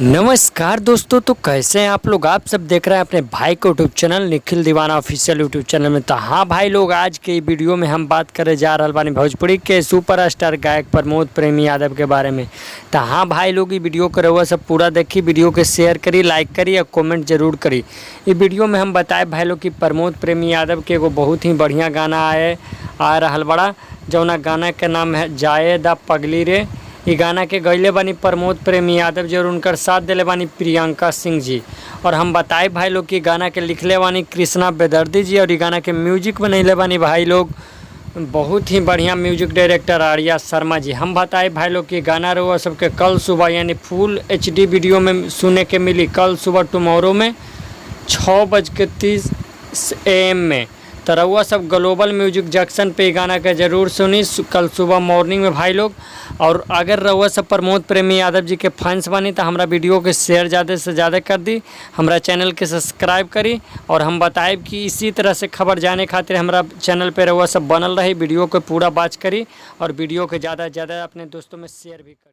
नमस्कार दोस्तों, तो कैसे हैं आप लोग। आप सब देख रहे हैं अपने भाई को यूट्यूब चैनल निखिल दीवाना ऑफिशियल यूट्यूब चैनल में। तो हाँ भाई लोग, आज के वीडियो में हम बात करे जा रहा बानी भोजपुरी के सुपरस्टार गायक प्रमोद प्रेमी यादव के बारे में। तो हाँ भाई लोग, ये वीडियो करे हुआ सब पूरा देखी, वीडियो के शेयर करी, लाइक करी और कमेंट जरूर करी। ये वीडियो में हम बताए भाई लोग कि प्रमोद प्रेमी यादव के एगो बहुत ही बढ़िया गाना आ रहल बड़ा, जौना गाना के नाम है जाए दा पगली रे। ये गाना के गैले बानी प्रमोद प्रेमी यादव जी और उनकर साथ दिले बानी प्रियंका सिंह जी। और हम बताए भाई लोग कि गाना के लिखले बानी कृष्णा बेदर्दी जी और ये गाना के म्यूजिक बनैले बानी भाई लोग बहुत ही बढ़िया म्यूजिक डायरेक्टर आर्या शर्मा जी। हम बताए भाई लोग कि गाना रहुआ सबके कल सुबह यानी फुल HD वीडियो में सुने के मिली कल सुबह टुमारो में 6:30 AM में। तो रउआ सब ग्लोबल म्यूजिक जंक्शन पे गाना के ज़रूर सुनी कल सुबह मॉर्निंग में भाई लोग। और अगर रउआ सब प्रमोद प्रेमी यादव जी के फैंस बनी तो हमारा वीडियो के शेयर ज़्यादा से ज़्यादा कर दी, हमारा चैनल के सब्सक्राइब करी। और हम बताए कि इसी तरह से खबर जाने खातिर हमारा चैनल पे रउआ सब बनल रही, वीडियो को पूरा बात करी और वीडियो के ज़्यादा से ज़्यादा अपने दोस्तों में शेयर भी करी।